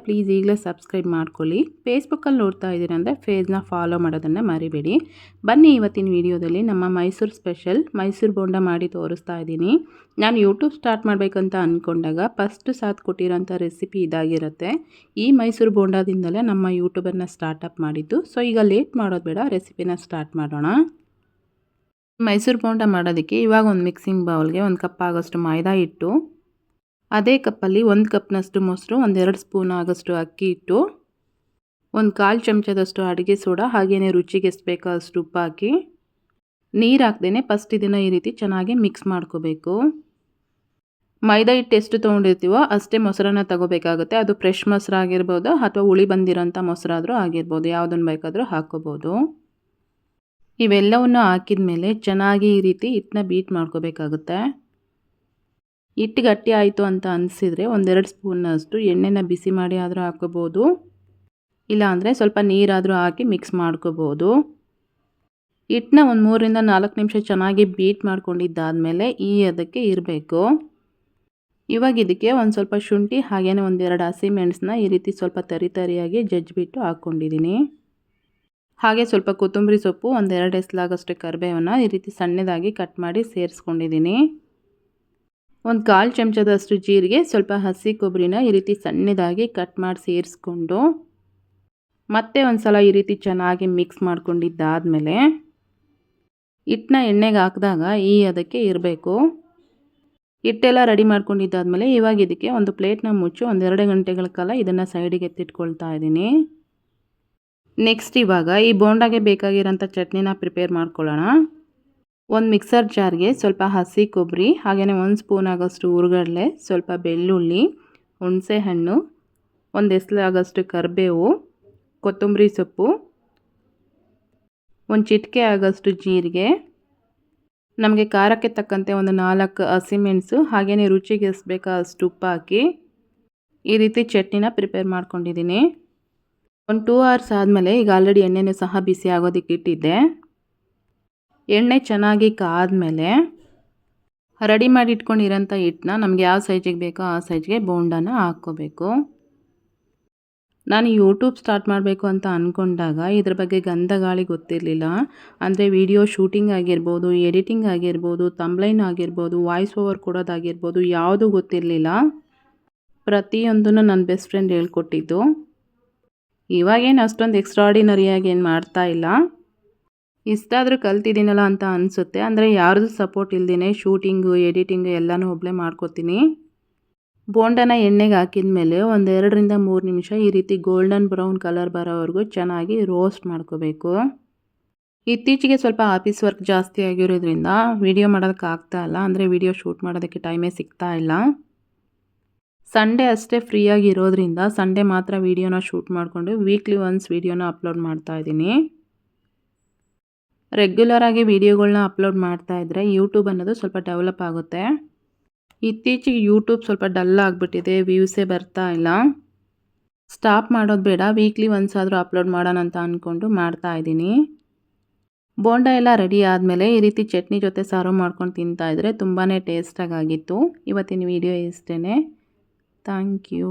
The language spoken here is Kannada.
ಪ್ಲೀಸ್ ಈಗಲೇ ಸಬ್ಸ್ಕ್ರೈಬ್ ಮಾಡ್ಕೊಳ್ಳಿ. ಫೇಸ್ಬುಕ್ಕಲ್ಲಿ ನೋಡ್ತಾ ಇದ್ದೀರಾ ಅಂದರೆ ಪೇಜ್ನ ಫಾಲೋ ಮಾಡೋದನ್ನು ಮರಿಬೇಡಿ. ಬನ್ನಿ ಇವತ್ತಿನ ವಿಡಿಯೋದಲ್ಲಿ ನಮ್ಮ ಮೈಸೂರು ಸ್ಪೆಷಲ್ ಮೈಸೂರು ಬೋಂಡ ಮಾಡಿ ತೋರಿಸ್ತಾ ಇದ್ದೀನಿ. ನಾನು ಯೂಟ್ಯೂಬ್ ಸ್ಟಾರ್ಟ್ ಮಾಡಬೇಕಂತ ಅಂದ್ಕೊಂಡಾಗ ಫಸ್ಟ್ ಸಾಥ್ ಕೊಟ್ಟಿರೋಂಥ ರೆಸಿಪಿ ಇದಾಗಿರುತ್ತೆ. ಈ ಮೈಸೂರು ಬೋಂಡದಿಂದಲೇ ನಮ್ಮ ಯೂಟ್ಯೂಬನ್ನು ಸ್ಟಾರ್ಟಪ್ ಮಾಡಿದ್ದು. ಸೊ ಈಗ ಲೇಟ್ ಮಾಡೋದು ಬೇಡ, ರೆಸಿಪಿನ ಸ್ಟಾರ್ಟ್ ಮಾಡೋಣ. ಮೈಸೂರು ಬೋಂಡ ಮಾಡೋದಕ್ಕೆ ಇವಾಗ ಒಂದು ಮಿಕ್ಸಿಂಗ್ ಬೌಲ್ಗೆ 1 ಕಪ್ ಆಗೋಷ್ಟು ಮೈದಾ ಹಿಟ್ಟು, ಅದೇ ಕಪ್ಪಲ್ಲಿ 1 ಕಪ್ನಷ್ಟು ಮೊಸರು, 1-2 ಸ್ಪೂನ್ ಆಗೋಷ್ಟು ಅಕ್ಕಿ ಹಿಟ್ಟು, 1/4 ಚಮಚದಷ್ಟು ಅಡುಗೆ ಸೋಡಾ, ಹಾಗೆಯೇ ರುಚಿಗೆ ಎಷ್ಟು ಬೇಕೋ ಅಷ್ಟು ಉಪ್ಪು ಹಾಕಿ ನೀರು ಹಾಕ್ದೇ ಫಸ್ಟ್ ಇದನ್ನು ಈ ರೀತಿ ಚೆನ್ನಾಗಿ ಮಿಕ್ಸ್ ಮಾಡ್ಕೋಬೇಕು. ಮೈದಾ ಹಿಟ್ಟು ಎಷ್ಟು ತೊಗೊಂಡಿರ್ತೀವೋ ಅಷ್ಟೇ ಮೊಸರನ್ನು ತಗೋಬೇಕಾಗುತ್ತೆ. ಅದು ಫ್ರೆಶ್ ಮೊಸರು ಆಗಿರ್ಬೋದು ಅಥವಾ ಹುಳಿ ಬಂದಿರೋಂಥ ಮೊಸರಾದರೂ ಆಗಿರ್ಬೋದು, ಯಾವುದನ್ನು ಬೇಕಾದರೂ ಹಾಕ್ಕೋಬೋದು. ಇವೆಲ್ಲವನ್ನು ಹಾಕಿದ ಮೇಲೆ ಚೆನ್ನಾಗಿ ಈ ರೀತಿ ಹಿಟ್ಟನ್ನ ಬೀಟ್ ಮಾಡ್ಕೋಬೇಕಾಗುತ್ತೆ. ಹಿಟ್ಟು ಗಟ್ಟಿ ಆಯಿತು ಅಂತ ಅನಿಸಿದರೆ 1-2 ಸ್ಪೂನ್ನಷ್ಟು ಎಣ್ಣೆನ ಬಿಸಿ ಮಾಡಿ ಆದರೂ ಹಾಕ್ಕೋಬೋದು, ಇಲ್ಲಾಂದರೆ ಸ್ವಲ್ಪ ನೀರಾದರೂ ಹಾಕಿ ಮಿಕ್ಸ್ ಮಾಡ್ಕೋಬೋದು. ಹಿಟ್ಟನ್ನ ಒಂದು 3-4 ನಿಮಿಷ ಚೆನ್ನಾಗಿ ಬೀಟ್ ಮಾಡ್ಕೊಂಡಿದ್ದಾದಮೇಲೆ ಈ ಅದಕ್ಕೆ ಇರಬೇಕು. ಇವಾಗ ಇದಕ್ಕೆ ಒಂದು ಸ್ವಲ್ಪ ಶುಂಠಿ ಹಾಗೆಯೇ 1-2 ಹಸಿಮೆಣಸನ್ನ ಈ ರೀತಿ ಸ್ವಲ್ಪ ತರಿಯಾಗಿ ಜಜ್ಜಿಬಿಟ್ಟು ಹಾಕ್ಕೊಂಡಿದ್ದೀನಿ. ಹಾಗೆ ಸ್ವಲ್ಪ ಕೊತ್ತಂಬರಿ ಸೊಪ್ಪು, 1-2 ಎಸ್ಲಾಗಷ್ಟು ಕರಿಬೇವನ್ನು ಈ ರೀತಿ ಸಣ್ಣದಾಗಿ ಕಟ್ ಮಾಡಿ ಸೇರಿಸ್ಕೊಂಡಿದ್ದೀನಿ. 1/4 ಚಮಚದಷ್ಟು ಜೀರಿಗೆ, ಸ್ವಲ್ಪ ಹಸಿ ಕೊಬ್ಬರಿನ ಈ ರೀತಿ ಸಣ್ಣದಾಗಿ ಕಟ್ ಮಾಡಿ ಸೇರಿಸ್ಕೊಂಡು ಮತ್ತೆ ಒಂದು ಸಲ ಈ ರೀತಿ ಚೆನ್ನಾಗಿ ಮಿಕ್ಸ್ ಮಾಡ್ಕೊಂಡಿದ್ದಾದಮೇಲೆ ಹಿಟ್ಟನ್ನ ಎಣ್ಣೆಗೆ ಹಾಕಿದಾಗ ಈ ಅದಕ್ಕೆ ಇರಬೇಕು. ಹಿಟ್ಟೆಲ್ಲ ರೆಡಿ ಮಾಡ್ಕೊಂಡಿದ್ದಾದಮೇಲೆ ಇವಾಗ ಇದಕ್ಕೆ ಒಂದು ಪ್ಲೇಟ್ನ ಮುಚ್ಚಿ 1-2 ಗಂಟೆಗಳ ಕಾಲ ಇದನ್ನು ಸೈಡಿಗೆ ಎತ್ತಿಟ್ಕೊಳ್ತಾ ಇದ್ದೀನಿ. ನೆಕ್ಸ್ಟ್ ಇವಾಗ ಈ ಬೋಂಡಾಗೆ ಬೇಕಾಗಿರೋಂಥ ಚಟ್ನಿನ ಪ್ರಿಪೇರ್ ಮಾಡ್ಕೊಳ್ಳೋಣ. ಒಂದು ಮಿಕ್ಸರ್ ಜಾರ್ಗೆ ಸ್ವಲ್ಪ ಹಸಿ ಕೊಬ್ಬರಿ, ಹಾಗೆಯೇ 1 ಸ್ಪೂನ್ ಆಗೋಷ್ಟು ಹುರ್ಗಡಲೆ, ಸ್ವಲ್ಪ ಬೆಳ್ಳುಳ್ಳಿ, ಹುಣಸೆ ಹಣ್ಣು, 1 ಎಸ್ಲಾಗಷ್ಟು ಕರಿಬೇವು, ಕೊತ್ತಂಬರಿ ಸೊಪ್ಪು, 1 ಚಿಟಿಕೆ ಆಗೋಷ್ಟು ಜೀರಿಗೆ, ನಮಗೆ ಖಾರಕ್ಕೆ ತಕ್ಕಂತೆ 4 ಹಸಿಮೆಣಸು, ಹಾಗೆಯೇ ರುಚಿಗೆ ಎಷ್ಟು ಬೇಕೋ ಅಷ್ಟು ಉಪ್ಪು ಹಾಕಿ ಈ ರೀತಿ ಚಟ್ನಿನ ಪ್ರಿಪೇರ್ ಮಾಡ್ಕೊಂಡಿದ್ದೀನಿ. ಒಂದು 2 ಅವರ್ಸ್ ಆದಮೇಲೆ ಈಗ ಆಲ್ರೆಡಿ ಎಣ್ಣೆನೂ ಸಹ ಬಿಸಿ ಆಗೋದಕ್ಕೆ ಇಟ್ಟಿದ್ದೆ. ಎಣ್ಣೆ ಚೆನ್ನಾಗಿ ಕಾದ್ಮೇಲೆ ರೆಡಿ ಮಾಡಿ ಇಟ್ಕೊಂಡಿರೋಂಥ ಹಿಟ್ಟನ್ನ ನಮಗೆ ಯಾವ ಸೈಜಿಗೆ ಬೇಕೋ ಆ ಸೈಜ್ಗೆ ಬೋಂಡನ ಹಾಕ್ಕೋಬೇಕು. ನಾನು ಯೂಟ್ಯೂಬ್ ಸ್ಟಾರ್ಟ್ ಮಾಡಬೇಕು ಅಂತ ಅಂದ್ಕೊಂಡಾಗ ಇದ್ರ ಬಗ್ಗೆ ಗಂಧ ಗಾಳಿ ಗೊತ್ತಿರಲಿಲ್ಲ. ಅಂದರೆ ವಿಡಿಯೋ ಶೂಟಿಂಗ್ ಆಗಿರ್ಬೋದು, ಎಡಿಟಿಂಗ್ ಆಗಿರ್ಬೋದು, ತಂಬ್ಲೈನ್ ಆಗಿರ್ಬೋದು, ವಾಯ್ಸ್ ಓವರ್ ಕೊಡೋದಾಗಿರ್ಬೋದು, ಯಾವುದೂ ಗೊತ್ತಿರಲಿಲ್ಲ. ಪ್ರತಿಯೊಂದನ್ನು ನನ್ನ ಬೆಸ್ಟ್ ಫ್ರೆಂಡ್ ಹೇಳ್ಕೊಟ್ಟಿದ್ದು. ಇವಾಗೇನು ಅಷ್ಟೊಂದು ಎಕ್ಸ್ಟ್ರಾಡಿನರಿಯಾಗಿ ಏನು ಮಾಡ್ತಾ ಇಲ್ಲ, ಇಷ್ಟಾದರೂ ಕಲ್ತಿದ್ದೀನಲ್ಲ ಅಂತ ಅನಿಸುತ್ತೆ. ಅಂದರೆ ಯಾರ್ದು ಸಪೋರ್ಟ್ ಇಲ್ದೇ ಶೂಟಿಂಗು ಎಡಿಟಿಂಗು ಎಲ್ಲನೂ ಒಬ್ಬಳೇ ಮಾಡ್ಕೋತೀನಿ. ಬೋಂಡನ ಎಣ್ಣೆಗೆ ಹಾಕಿದ ಮೇಲೆ 1-2-3 ನಿಮಿಷ ಈ ರೀತಿ ಗೋಲ್ಡನ್ ಬ್ರೌನ್ ಕಲರ್ ಬರೋವರೆಗೂ ಚೆನ್ನಾಗಿ ರೋಸ್ಟ್ ಮಾಡ್ಕೋಬೇಕು. ಇತ್ತೀಚೆಗೆ ಸ್ವಲ್ಪ ಆಫೀಸ್ ವರ್ಕ್ ಜಾಸ್ತಿ ಆಗಿರೋದ್ರಿಂದ ವಿಡಿಯೋ ಮಾಡೋದಕ್ಕೆ ಇಲ್ಲ, ಅಂದರೆ ವಿಡಿಯೋ ಶೂಟ್ ಮಾಡೋದಕ್ಕೆ ಟೈಮೇ ಸಿಗ್ತಾ ಇಲ್ಲ. ಸಂಡೇ ಅಷ್ಟೇ ಫ್ರೀಯಾಗಿ ಇರೋದ್ರಿಂದ ಸಂಡೇ ಮಾತ್ರ ವೀಡಿಯೋನ ಶೂಟ್ ಮಾಡಿಕೊಂಡು ವೀಕ್ಲಿ ಒನ್ಸ್ ವೀಡಿಯೋನ ಅಪ್ಲೋಡ್ ಮಾಡ್ತಾಯಿದ್ದೀನಿ. ರೆಗ್ಯುಲರಾಗಿ ವೀಡಿಯೋಗಳನ್ನ ಅಪ್ಲೋಡ್ ಮಾಡ್ತಾಯಿದ್ರೆ ಯೂಟ್ಯೂಬ್ ಅನ್ನೋದು ಸ್ವಲ್ಪ ಡೆವಲಪ್ ಆಗುತ್ತೆ. ಇತ್ತೀಚೆಗೆ ಯೂಟ್ಯೂಬ್ ಸ್ವಲ್ಪ ಡಲ್ ಆಗಿಬಿಟ್ಟಿದೆ, ವ್ಯೂಸೇ ಬರ್ತಾ ಇಲ್ಲ. ಸ್ಟಾಪ್ ಮಾಡೋದು ಬೇಡ, ವೀಕ್ಲಿ ಒನ್ಸ್ ಆದರೂ ಅಪ್ಲೋಡ್ ಮಾಡೋಣ ಅಂತ ಅಂದ್ಕೊಂಡು ಮಾಡ್ತಾಯಿದ್ದೀನಿ. ಬೋಂಡ ಎಲ್ಲ ರೆಡಿ ಆದಮೇಲೆ ಈ ರೀತಿ ಚಟ್ನಿ ಜೊತೆ ಸರ್ವ್ ಮಾಡ್ಕೊಂಡು ತಿಂತಾಯಿದ್ರೆ ತುಂಬಾ ಟೇಸ್ಟಾಗಿತ್ತು. ಇವತ್ತಿನ ವೀಡಿಯೋ ಇಷ್ಟೇ. Thank you.